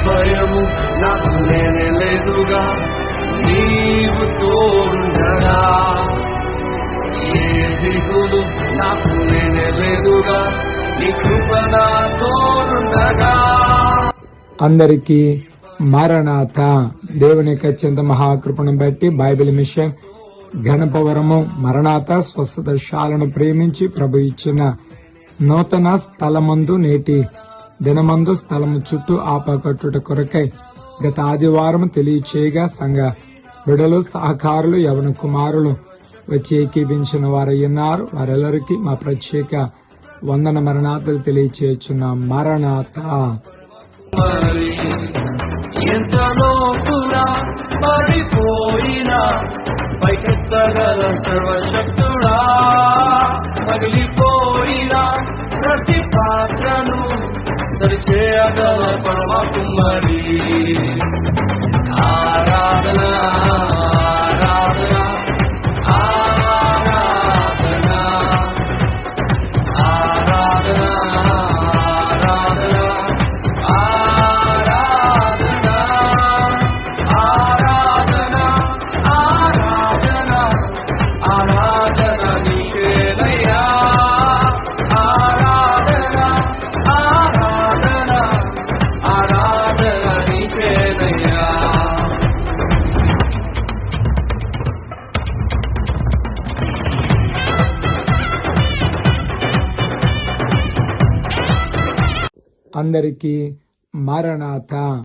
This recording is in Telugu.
భయము నాకు లేనే లేదుగా, నీవు తోడుండగా. ఏ దిగులు నాకు లేనే లేదుగా, నీ కృప నా తోడుండగా. అందరికీ మారనాథ. దేవుని యొక్క అత్యంత మహాకృపను బట్టి బైబిల్ మిషన్ ఘనపవరము మరణాత స్వస్థతశాలను ప్రేమించి ప్రభు ఇచ్చిన నూతన స్థలమందు నేటి దినమందు స్థలము చుట్టూ ఆపకట్టుట కొరకై గత ఆదివారం తెలియచేయగా సంఘ బిడలు సహకారులు యవన కుమారులు వచ్చి ఏకీభించిన వారయ్యున్నారు. వారెల్లరికీ మా ప్రత్యేక వందన మరణాతలు తెలియచేయుచున్న మరణాత. ఎంత లోతురా పడిపోయినా పైకెత్తగల సర్వశక్తుడా, పగిలిపోయినా ప్రతి పాత్రను సరిచేయగల పరమ కుమ్మరి. ఆరాధన ఆరాధన ఆరాధన ఆరాధన అందరికీ మారనాథ.